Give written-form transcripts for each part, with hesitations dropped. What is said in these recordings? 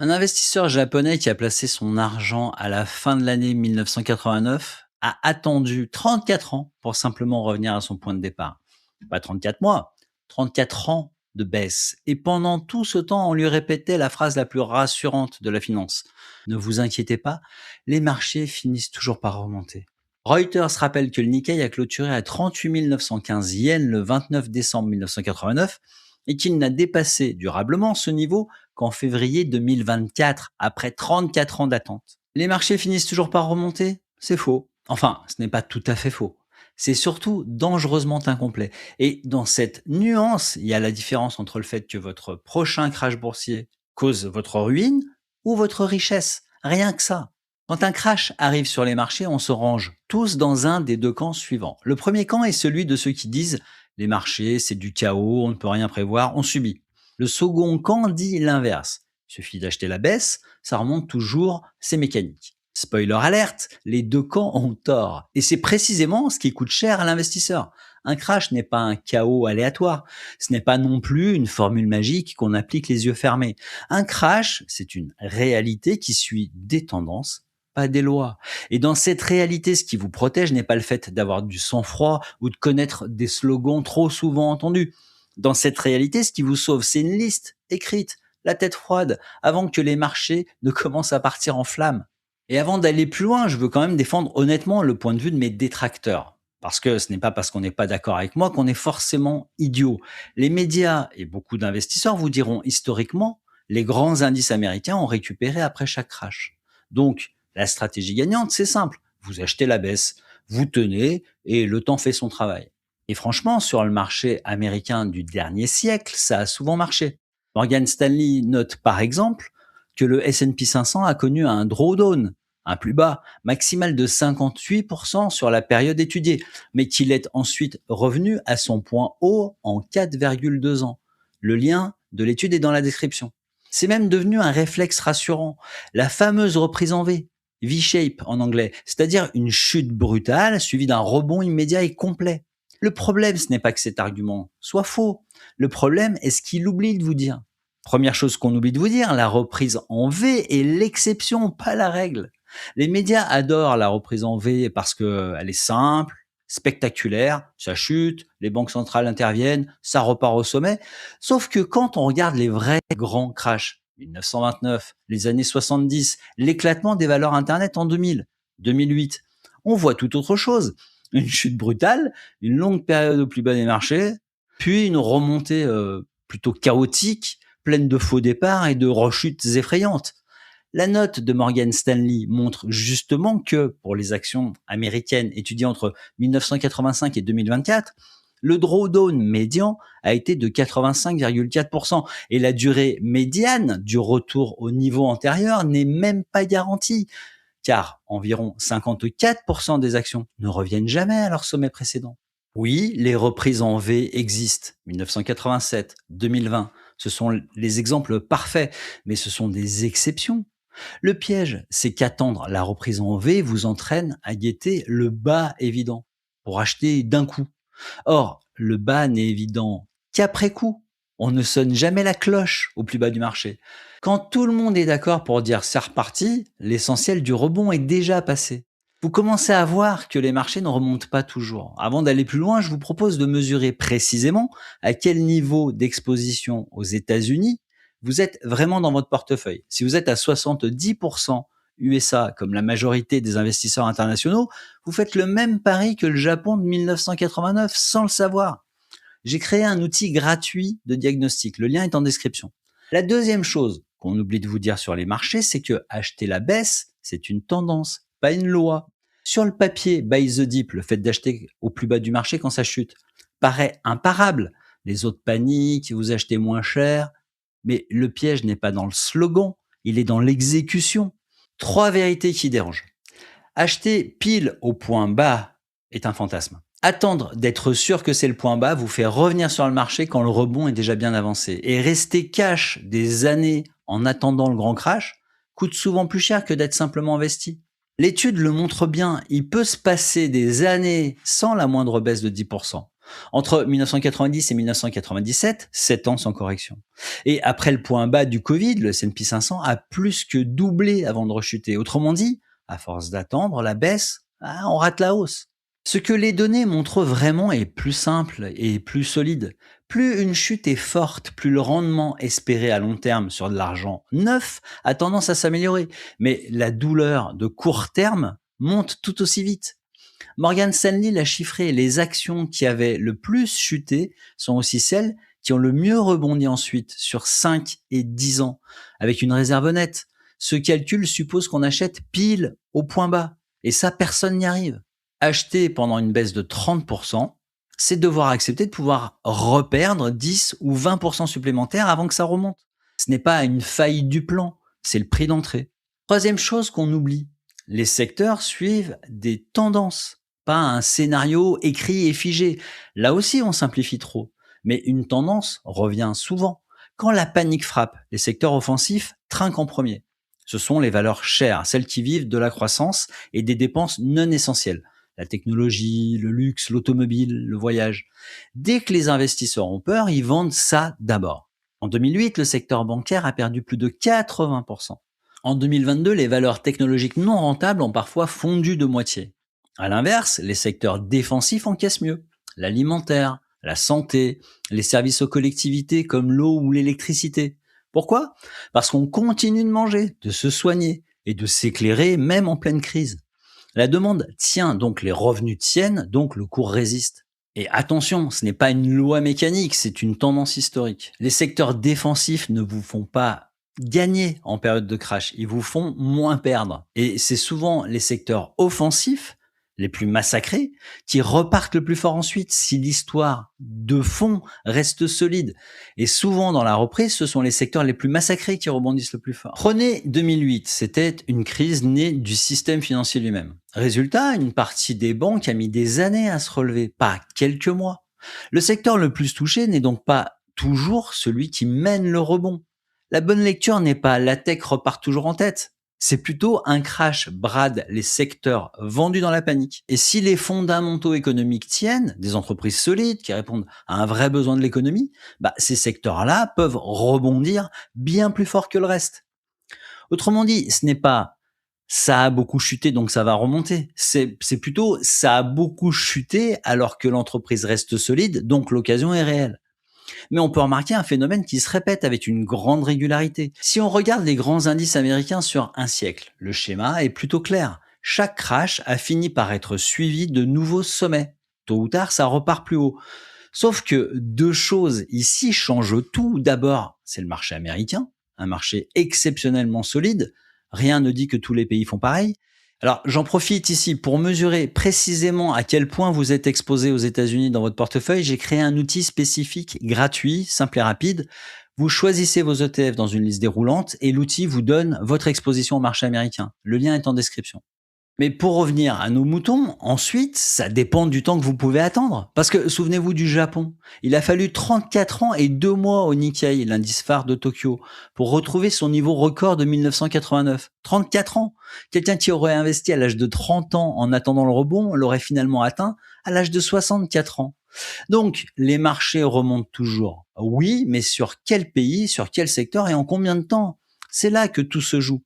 Un investisseur japonais qui a placé son argent à la fin de l'année 1989 a attendu 34 ans pour simplement revenir à son point de départ. Pas 34 mois, 34 ans de baisse. Et pendant tout ce temps, on lui répétait la phrase la plus rassurante de la finance. Ne vous inquiétez pas, les marchés finissent toujours par remonter. Reuters rappelle que le Nikkei a clôturé à 38 915 yens le 29 décembre 1989 et qu'il n'a dépassé durablement ce niveau qu'en février 2024, après 34 ans d'attente. Les marchés finissent toujours par remonter? C'est faux. Enfin, ce n'est pas tout à fait faux. C'est surtout dangereusement incomplet. Et dans cette nuance, il y a la différence entre le fait que votre prochain crash boursier cause votre ruine ou votre richesse. Rien que ça. Quand un crash arrive sur les marchés, on se range tous dans un des deux camps suivants. Le premier camp est celui de ceux qui disent les marchés, c'est du chaos, on ne peut rien prévoir, on subit. Le second camp dit l'inverse. Il suffit d'acheter la baisse, ça remonte toujours, c'est mécanique. Spoiler alerte, les deux camps ont tort. Et c'est précisément ce qui coûte cher à l'investisseur. Un crash n'est pas un chaos aléatoire. Ce n'est pas non plus une formule magique qu'on applique les yeux fermés. Un crash, c'est une réalité qui suit des tendances, pas des lois. Et dans cette réalité, ce qui vous protège n'est pas le fait d'avoir du sang-froid ou de connaître des slogans trop souvent entendus. Dans cette réalité, ce qui vous sauve, c'est une liste écrite, la tête froide, avant que les marchés ne commencent à partir en flammes. Et avant d'aller plus loin, je veux quand même défendre honnêtement le point de vue de mes détracteurs. Parce que ce n'est pas parce qu'on n'est pas d'accord avec moi qu'on est forcément idiot. Les médias et beaucoup d'investisseurs vous diront historiquement, les grands indices américains ont récupéré après chaque crash. Donc, la stratégie gagnante, c'est simple. Vous achetez la baisse, vous tenez et le temps fait son travail. Et franchement, sur le marché américain du dernier siècle, ça a souvent marché. Morgan Stanley note par exemple que le S&P 500 a connu un drawdown, un plus bas, maximal de 58% sur la période étudiée, mais qu'il est ensuite revenu à son point haut en 4,2 ans. Le lien de l'étude est dans la description. C'est même devenu un réflexe rassurant, la fameuse reprise en V, V-shape en anglais, c'est-à-dire une chute brutale suivie d'un rebond immédiat et complet. Le problème, ce n'est pas que cet argument soit faux. Le problème est ce qu'il oublie de vous dire. Première chose qu'on oublie de vous dire, la reprise en V est l'exception, pas la règle. Les médias adorent la reprise en V parce qu'elle est simple, spectaculaire, ça chute, les banques centrales interviennent, ça repart au sommet. Sauf que quand on regarde les vrais grands crashs, 1929, les années 70, l'éclatement des valeurs Internet en 2000, 2008, on voit tout autre chose. Une chute brutale, une longue période au plus bas des marchés, puis une remontée plutôt chaotique, pleine de faux départs et de rechutes effrayantes. La note de Morgan Stanley montre justement que, pour les actions américaines étudiées entre 1985 et 2024, le drawdown médian a été de 85,4% et la durée médiane du retour au niveau antérieur n'est même pas garantie, car environ 54% des actions ne reviennent jamais à leur sommet précédent. Oui, les reprises en V existent. 1987, 2020, ce sont les exemples parfaits, mais ce sont des exceptions. Le piège, c'est qu'attendre la reprise en V vous entraîne à guetter le bas évident pour acheter d'un coup. Or, le bas n'est évident qu'après coup. On ne sonne jamais la cloche au plus bas du marché. Quand tout le monde est d'accord pour dire c'est reparti, l'essentiel du rebond est déjà passé. Vous commencez à voir que les marchés ne remontent pas toujours. Avant d'aller plus loin, je vous propose de mesurer précisément à quel niveau d'exposition aux États-Unis vous êtes vraiment dans votre portefeuille. Si vous êtes à 70% USA, comme la majorité des investisseurs internationaux, vous faites le même pari que le Japon de 1989 sans le savoir. J'ai créé un outil gratuit de diagnostic. Le lien est en description. La deuxième chose qu'on oublie de vous dire sur les marchés, c'est que acheter la baisse, c'est une tendance, pas une loi. Sur le papier, buy the dip, le fait d'acheter au plus bas du marché quand ça chute, paraît imparable. Les autres paniquent, vous achetez moins cher. Mais le piège n'est pas dans le slogan, il est dans l'exécution. 3 vérités qui dérangent. Acheter pile au point bas est un fantasme. Attendre d'être sûr que c'est le point bas vous fait revenir sur le marché quand le rebond est déjà bien avancé. Et rester cash des années en attendant le grand crash coûte souvent plus cher que d'être simplement investi. L'étude le montre bien, il peut se passer des années sans la moindre baisse de 10%. Entre 1990 et 1997, 7 ans sans correction. Et après le point bas du Covid, le S&P 500 a plus que doublé avant de rechuter. Autrement dit, à force d'attendre la baisse, on rate la hausse. Ce que les données montrent vraiment est plus simple et plus solide. Plus une chute est forte, plus le rendement espéré à long terme sur de l'argent neuf a tendance à s'améliorer. Mais la douleur de court terme monte tout aussi vite. Morgan Stanley l'a chiffré, les actions qui avaient le plus chuté sont aussi celles qui ont le mieux rebondi ensuite sur 5 et 10 ans, avec une réserve nette. Ce calcul suppose qu'on achète pile au point bas. Et ça, personne n'y arrive. Acheter pendant une baisse de 30%, c'est devoir accepter de pouvoir reperdre 10 ou 20% supplémentaires avant que ça remonte. Ce n'est pas une faillite du plan, c'est le prix d'entrée. Troisième chose qu'on oublie, les secteurs suivent des tendances, pas un scénario écrit et figé. Là aussi, on simplifie trop. Mais une tendance revient souvent. Quand la panique frappe, les secteurs offensifs trinquent en premier. Ce sont les valeurs chères, celles qui vivent de la croissance et des dépenses non essentielles. La technologie, le luxe, l'automobile, le voyage. Dès que les investisseurs ont peur, ils vendent ça d'abord. En 2008, le secteur bancaire a perdu plus de 80%. En 2022, les valeurs technologiques non rentables ont parfois fondu de moitié. À l'inverse, les secteurs défensifs encaissent mieux. L'alimentaire, la santé, les services aux collectivités comme l'eau ou l'électricité. Pourquoi? Parce qu'on continue de manger, de se soigner et de s'éclairer même en pleine crise. La demande tient, donc les revenus tiennent, donc le cours résiste. Et attention, ce n'est pas une loi mécanique, c'est une tendance historique. Les secteurs défensifs ne vous font pas gagner en période de crash, ils vous font moins perdre. Et c'est souvent les secteurs offensifs, les plus massacrés, qui repartent le plus fort ensuite si l'histoire de fond reste solide. Et souvent dans la reprise, ce sont les secteurs les plus massacrés qui rebondissent le plus fort. Prenez 2008, c'était une crise née du système financier lui-même. Résultat, une partie des banques a mis des années à se relever, pas quelques mois. Le secteur le plus touché n'est donc pas toujours celui qui mène le rebond. La bonne lecture n'est pas la tech repart toujours en tête. C'est plutôt un crash brade les secteurs vendus dans la panique. Et si les fondamentaux économiques tiennent, des entreprises solides qui répondent à un vrai besoin de l'économie, ces secteurs-là peuvent rebondir bien plus fort que le reste. Autrement dit, ce n'est pas ça a beaucoup chuté donc ça va remonter. C'est plutôt ça a beaucoup chuté alors que l'entreprise reste solide donc l'occasion est réelle. Mais on peut remarquer un phénomène qui se répète avec une grande régularité. Si on regarde les grands indices américains sur un siècle, le schéma est plutôt clair. Chaque crash a fini par être suivi de nouveaux sommets. Tôt ou tard, ça repart plus haut. Sauf que deux choses ici changent tout. D'abord, c'est le marché américain, un marché exceptionnellement solide. Rien ne dit que tous les pays font pareil. Alors, j'en profite ici pour mesurer précisément à quel point vous êtes exposé aux États-Unis dans votre portefeuille. J'ai créé un outil spécifique, gratuit, simple et rapide. Vous choisissez vos ETF dans une liste déroulante et l'outil vous donne votre exposition au marché américain. Le lien est en description. Mais pour revenir à nos moutons, ensuite, ça dépend du temps que vous pouvez attendre. Parce que souvenez-vous du Japon. Il a fallu 34 ans et 2 mois au Nikkei, l'indice phare de Tokyo, pour retrouver son niveau record de 1989. 34 ans. Quelqu'un qui aurait investi à l'âge de 30 ans en attendant le rebond l'aurait finalement atteint à l'âge de 64 ans. Donc, les marchés remontent toujours. Oui, mais sur quel pays, sur quel secteur et en combien de temps? C'est là que tout se joue.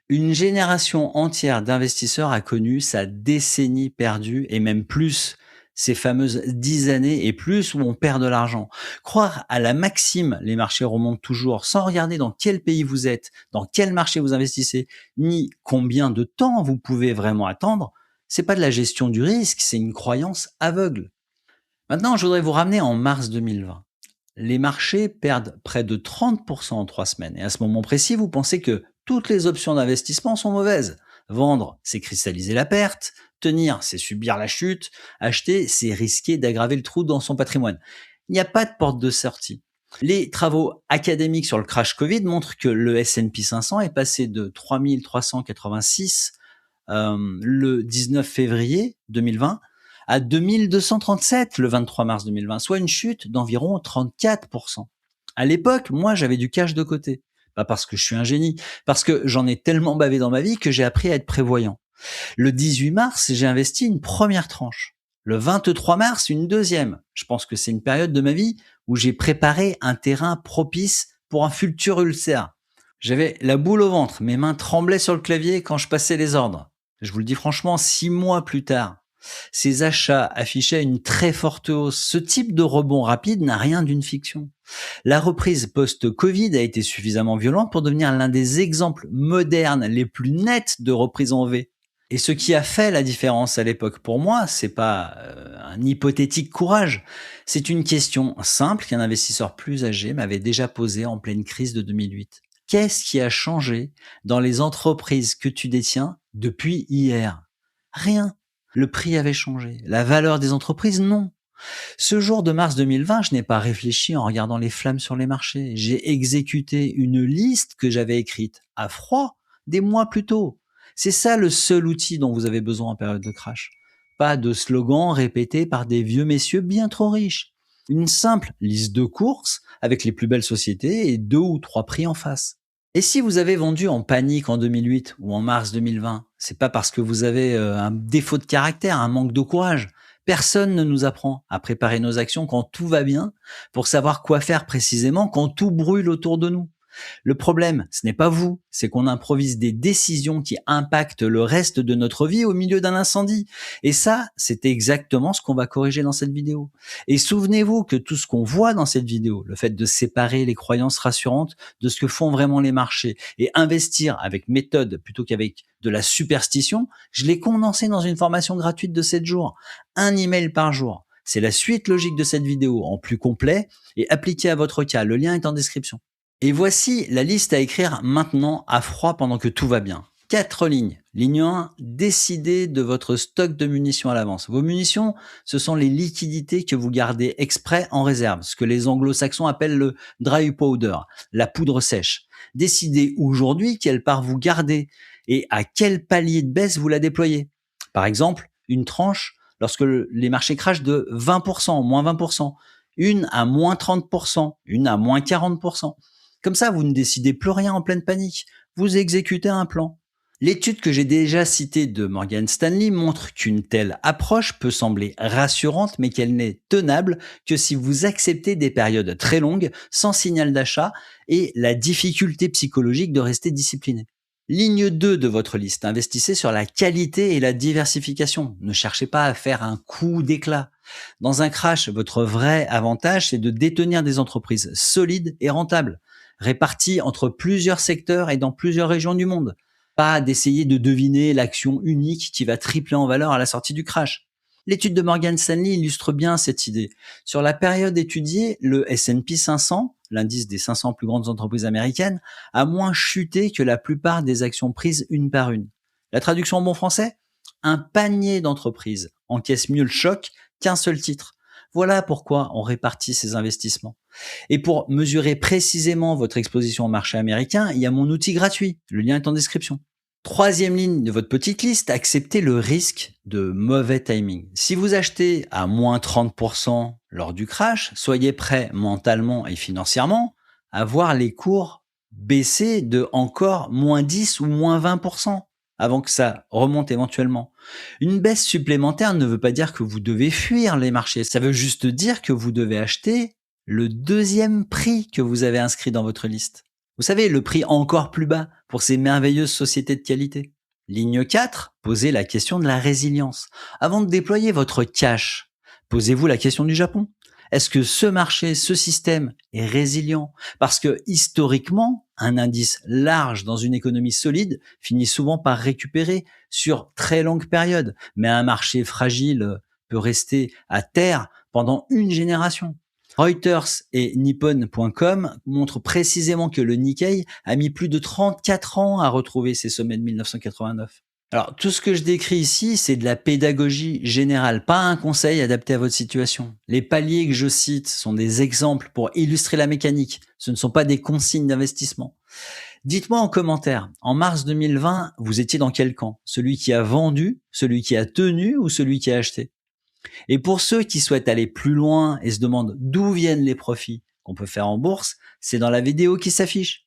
Une génération entière d'investisseurs a connu sa décennie perdue et même plus, ces fameuses 10 années et plus où on perd de l'argent. Croire à la maxime, les marchés remontent toujours, sans regarder dans quel pays vous êtes, dans quel marché vous investissez, ni combien de temps vous pouvez vraiment attendre, c'est pas de la gestion du risque, c'est une croyance aveugle. Maintenant, je voudrais vous ramener en mars 2020. Les marchés perdent près de 30% en 3 semaines. Et à ce moment précis, vous pensez que toutes les options d'investissement sont mauvaises. Vendre, c'est cristalliser la perte. Tenir, c'est subir la chute. Acheter, c'est risquer d'aggraver le trou dans son patrimoine. Il n'y a pas de porte de sortie. Les travaux académiques sur le crash Covid montrent que le S&P 500 est passé de 3386 le 19 février 2020 à 2237 le 23 mars 2020, soit une chute d'environ 34%. À l'époque, moi, j'avais du cash de côté. Pas parce que je suis un génie, parce que j'en ai tellement bavé dans ma vie que j'ai appris à être prévoyant. Le 18 mars, j'ai investi une première tranche. Le 23 mars, une deuxième. Je pense que c'est une période de ma vie où j'ai préparé un terrain propice pour un futur ulcère. J'avais la boule au ventre, mes mains tremblaient sur le clavier quand je passais les ordres. Je vous le dis franchement, 6 mois plus tard, ces achats affichaient une très forte hausse. Ce type de rebond rapide n'a rien d'une fiction. La reprise post-Covid a été suffisamment violente pour devenir l'un des exemples modernes les plus nets de reprise en V. Et ce qui a fait la différence à l'époque pour moi, c'est pas un hypothétique courage, c'est une question simple qu'un investisseur plus âgé m'avait déjà posée en pleine crise de 2008. Qu'est-ce qui a changé dans les entreprises que tu détiens depuis hier? Rien. Le prix avait changé. La valeur des entreprises, non. Ce jour de mars 2020, je n'ai pas réfléchi en regardant les flammes sur les marchés. J'ai exécuté une liste que j'avais écrite à froid des mois plus tôt. C'est ça le seul outil dont vous avez besoin en période de crash. Pas de slogan répété par des vieux messieurs bien trop riches. Une simple liste de courses avec les plus belles sociétés et 2 ou 3 prix en face. Et si vous avez vendu en panique en 2008 ou en mars 2020, c'est pas parce que vous avez un défaut de caractère, un manque de courage. Personne ne nous apprend à préparer nos actions quand tout va bien pour savoir quoi faire précisément quand tout brûle autour de nous. Le problème, ce n'est pas vous, c'est qu'on improvise des décisions qui impactent le reste de notre vie au milieu d'un incendie. Et ça, c'est exactement ce qu'on va corriger dans cette vidéo. Et souvenez-vous que tout ce qu'on voit dans cette vidéo, le fait de séparer les croyances rassurantes de ce que font vraiment les marchés et investir avec méthode plutôt qu'avec de la superstition, je l'ai condensé dans une formation gratuite de 7 jours. Un email par jour. C'est la suite logique de cette vidéo en plus complet et appliqué à votre cas. Le lien est en description. Et voici la liste à écrire maintenant à froid pendant que tout va bien. 4 lignes. Ligne 1, décidez de votre stock de munitions à l'avance. Vos munitions, ce sont les liquidités que vous gardez exprès en réserve, ce que les anglo-saxons appellent le dry powder, la poudre sèche. Décidez aujourd'hui quelle part vous gardez et à quel palier de baisse vous la déployez. Par exemple, une tranche lorsque les marchés crachent de 20%, moins 20%, une à moins 30%, une à moins 40%. Comme ça, vous ne décidez plus rien en pleine panique. Vous exécutez un plan. L'étude que j'ai déjà citée de Morgan Stanley montre qu'une telle approche peut sembler rassurante, mais qu'elle n'est tenable que si vous acceptez des périodes très longues, sans signal d'achat, et la difficulté psychologique de rester discipliné. Ligne 2 de votre liste, investissez sur la qualité et la diversification. Ne cherchez pas à faire un coup d'éclat. Dans un crash, votre vrai avantage, c'est de détenir des entreprises solides et rentables, réparties entre plusieurs secteurs et dans plusieurs régions du monde. Pas d'essayer de deviner l'action unique qui va tripler en valeur à la sortie du crash. L'étude de Morgan Stanley illustre bien cette idée. Sur la période étudiée, le S&P 500, l'indice des 500 plus grandes entreprises américaines, a moins chuté que la plupart des actions prises une par une. La traduction en bon français? Un panier d'entreprises encaisse mieux le choc qu'un seul titre. Voilà pourquoi on répartit ces investissements. Et pour mesurer précisément votre exposition au marché américain, il y a mon outil gratuit. Le lien est en description. Troisième ligne de votre petite liste, acceptez le risque de mauvais timing. Si vous achetez à moins 30% lors du crash, soyez prêt mentalement et financièrement à voir les cours baisser de encore moins 10 ou moins 20% avant que ça remonte éventuellement. Une baisse supplémentaire ne veut pas dire que vous devez fuir les marchés. Ça veut juste dire que vous devez acheter le deuxième prix que vous avez inscrit dans votre liste. Vous savez, le prix encore plus bas pour ces merveilleuses sociétés de qualité. Ligne 4, posez la question de la résilience. Avant de déployer votre cash, posez-vous la question du Japon. Est-ce que ce marché, ce système est résilient? Parce que historiquement, un indice large dans une économie solide finit souvent par récupérer sur très longue période. Mais un marché fragile peut rester à terre pendant une génération. Reuters et Nippon.com montrent précisément que le Nikkei a mis plus de 34 ans à retrouver ses sommets de 1989. Alors, tout ce que je décris ici, c'est de la pédagogie générale, pas un conseil adapté à votre situation. Les paliers que je cite sont des exemples pour illustrer la mécanique. Ce ne sont pas des consignes d'investissement. Dites-moi en commentaire, en mars 2020, vous étiez dans quel camp? Celui qui a vendu, celui qui a tenu ou celui qui a acheté? Et pour ceux qui souhaitent aller plus loin et se demandent d'où viennent les profits qu'on peut faire en bourse, c'est dans la vidéo qui s'affiche.